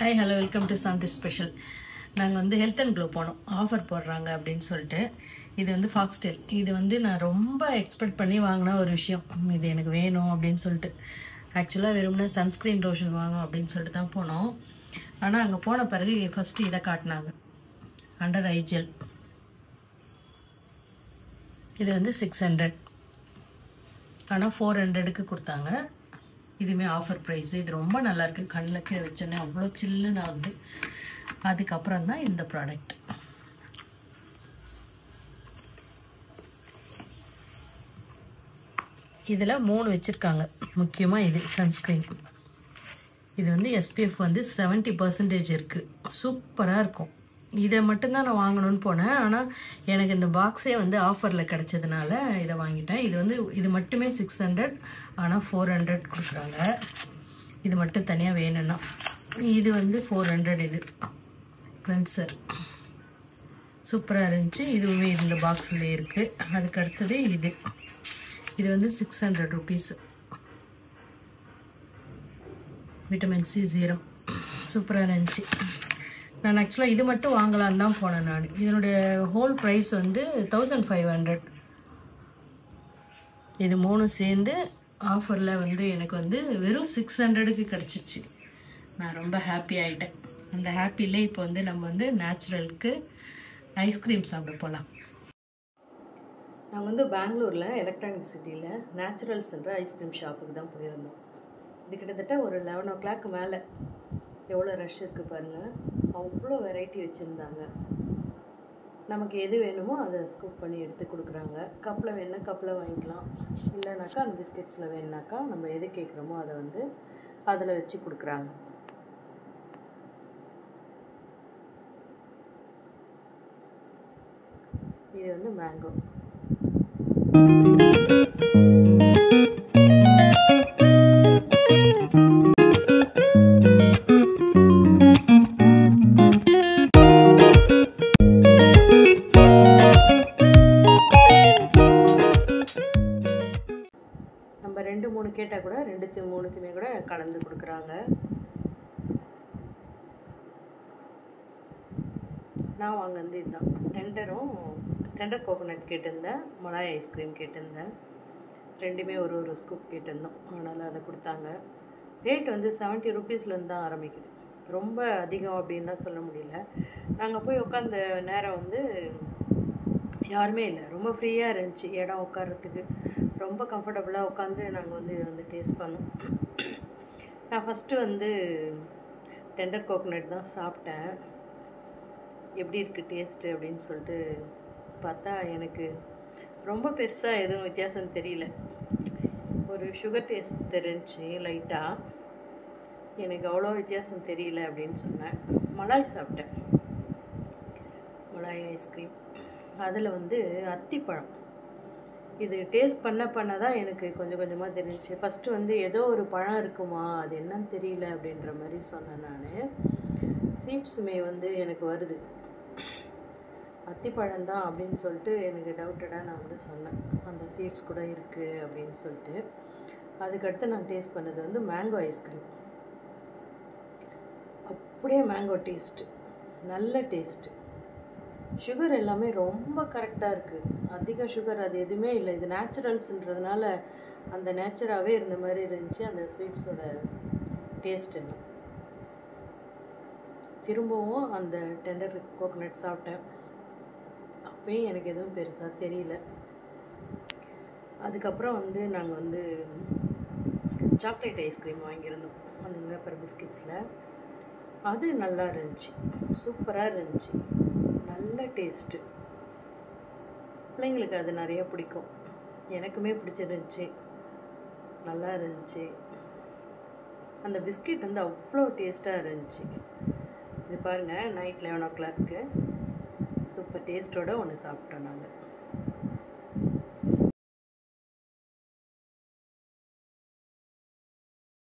Hi hello welcome to Shanti special. நாங்கள் வந்து Health and Glow போனோம், ஆஃபர் போடுறாங்க அப்படின்னு சொல்லிட்டு. இது வந்து ஃபாக்ஸ்டெயில். இது வந்து நான் ரொம்ப எக்ஸ்பெக்ட் பண்ணி வாங்கின ஒரு விஷயம். இது எனக்கு வேணும் அப்படின்னு சொல்லிட்டு. ஆக்சுவலாக வெறும்னா சன்ஸ்க்ரீன் லோஷன் வாங்கணும் அப்படின்னு சொல்லிட்டு தான் போனோம். ஆனால் அங்கே போன பிறகு ஃபஸ்ட்டு இதை காட்டினாங்க, அண்டர் ஐ ஜெல். இது வந்து 600, ஆனால் 400க்கு கொடுத்தாங்க. இதுவுமே ஆஃபர் ப்ரைஸு. இது ரொம்ப நல்லாயிருக்கு. கண்ணில் கீழே வச்சோன்னே அவ்வளோ சில்லுன்னு ஆகுது. அதுக்கப்புறம் தான் இந்த ப்ராடக்ட். இதில் 3 வச்சுருக்காங்க. முக்கியமாக இது சன்ஸ்க்ரீன். இது வந்து SPF வந்து 70% இருக்குது. சூப்பராக இருக்கும். இதை மட்டும்தான் நான் வாங்கணும்னு போனேன். ஆனால் எனக்கு இந்த பாக்ஸே வந்து ஆஃபரில் கிடச்சதுனால இதை வாங்கிட்டேன். இது வந்து இது மட்டுமே 600, ஆனால் 400 கொடுக்குறாங்க. இது மட்டும் தனியாக வேணும்னா. இது வந்து 400. இது கிளென்சர் சூப்பராக இருந்துச்சு. இதுவுமே இந்த பாக்ஸில் இருக்குது. அதுக்கு அடுத்தது இது வந்து 600 rupees. விட்டமின் C 0 சூப்பராக இருந்துச்சு. நான் ஆக்சுவலாக இது மட்டும் வாங்கலான்னு தான் போனேன் நான். இதனுடைய ஹோல் ப்ரைஸ் வந்து 1500. இது 3 சேர்ந்து ஆஃபரில் வந்து எனக்கு வந்து வெறும் 600க்கு கிடச்சிச்சு. நான் ரொம்ப ஹாப்பி ஆகிட்டேன். அந்த ஹாப்பிலே இப்போ வந்து நம்ம வந்து நேச்சுரலுக்கு ஐஸ்கிரீம் சாப்பிட போகலாம். நாங்கள் வந்து பெங்களூரில் எலக்ட்ரானிக் சிட்டியில் நேச்சுரல்ஸ்ன்ற ஐஸ்கிரீம் ஷாப்புக்கு தான் போயிருந்தோம். இது கிட்டத்தட்ட ஒரு 11 o'clock மேலே. எவ்வளோ ரஷ் இருக்குது பாருங்கள். அவ்வளோ வெரைட்டி வச்சுருந்தாங்க. நமக்கு எது வேணுமோ அதை ஸ்கூப் பண்ணி எடுத்து கொடுக்குறாங்க. கப்பில் வேணுன்னா கப்பில் வாங்கிக்கலாம். இல்லைனாக்கா அந்த பிஸ்கெட்ஸில் வேணுனாக்கா நம்ம எது கேட்குறோமோ அதை வந்து அதில் வச்சு கொடுக்குறாங்க. இது வந்து மேங்கோ. நம்ம 2-3 கேட்டால் கூட 2-3த்துமே கூட கலந்து கொடுக்குறாங்க. நான் வாங்கினது இதுதான். டெண்டர் கோகோனட் கேட்டிருந்தேன், மலாய் ஐஸ்கிரீம் கேட்டிருந்தேன். ரெண்டுமே ஒரு ஸ்கூப் கேட்டிருந்தோம். அதனால் அதை கொடுத்தாங்க. ரேட் வந்து 70 rupeesலேருந்து தான் ஆரம்பிக்குது. ரொம்ப அதிகம் அப்படின்லாம் சொல்ல முடியல. நாங்கள் போய் உட்காந்த நேரம் வந்து யாருமே இல்லை. ரொம்ப ஃப்ரீயாக இருந்துச்சு இடம் உட்காரத்துக்கு. ரொம்ப கம்ஃபர்டபுளாக உட்காந்து நாங்கள் வந்து இதை வந்து டேஸ்ட் பண்ணோம். நான் ஃபஸ்ட்டு வந்து டெண்டர் கோகோனட் தான் சாப்பிட்டேன். எப்படி இருக்குது டேஸ்ட்டு அப்படின்னு சொல்லிட்டு பார்த்தா எனக்கு ரொம்ப பெருசாக எதுவும் வித்தியாசம் தெரியல. ஒரு சுகர் டேஸ்ட் தெரிஞ்சிச்சு லைட்டாக. எனக்கு அவ்வளோ வித்தியாசம் தெரியல அப்படின்னு சொன்னேன். மலாய் சாப்பிட்டேன், மலாய் ஐஸ்கிரீம். அதில் வந்து அத்திப்பழம். இது டேஸ்ட் பண்ண தான் எனக்கு கொஞ்சம் கொஞ்சமாக தெரிஞ்சிச்சு. ஃபஸ்ட்டு வந்து ஏதோ ஒரு பழம் இருக்குமா, அது என்னன்னு தெரியல அப்படின்ற மாதிரி சொன்னேன் நான். சீட்ஸுமே வந்து எனக்கு வருது, அத்திப்பழம் தான் அப்படின்னு சொல்லிட்டு எனக்கு டவுட்டடாக நான் வந்து சொன்னேன். அந்த சீட்ஸ் கூட இருக்குது அப்படின்னு சொல்லிட்டு. அதுக்கடுத்து நான் டேஸ்ட் பண்ணது வந்து மேங்கோ ஐஸ்கிரீம். அப்படியே மேங்கோ டேஸ்ட்டு, நல்ல டேஸ்ட்டு. சுகர் எல்லாமே ரொம்ப கரெக்டாக இருக்குது. அதிக சுகர் அது எதுவுமே இல்லை. இது நேச்சுரல்ஸுன்றதுனால அந்த நேச்சராகவே இருந்த மாதிரி இருந்துச்சு அந்த ஸ்வீட்ஸோட டேஸ்ட். என்ன திரும்பவும் அந்த டெண்டர் கோகோனட் சாப்பிட்டேன். அப்பயும் எனக்கு எதுவும் பெருசாக தெரியல. அதுக்கப்புறம் வந்து நாங்கள் வந்து சாக்லேட் ஐஸ்கிரீம் வாங்கியிருந்தோம் அந்த வேப்பர் பிஸ்கெட்ஸில். அது நல்லா இருந்துச்சு, சூப்பராக இருந்துச்சு, நல்ல டேஸ்ட்டு. பிள்ளைங்களுக்கு அது நிறைய பிடிக்கும். எனக்குமே பிடிச்சிருந்துச்சி, நல்லா இருந்துச்சு. அந்த பிஸ்கெட் வந்து அவ்வளோ டேஸ்ட்டாக இருந்துச்சு. இது பாருங்கள், நைட் 11 o'clock சூப்பர் டேஸ்ட்டோடு ஒன்று சாப்பிட்டோம் நாங்கள்.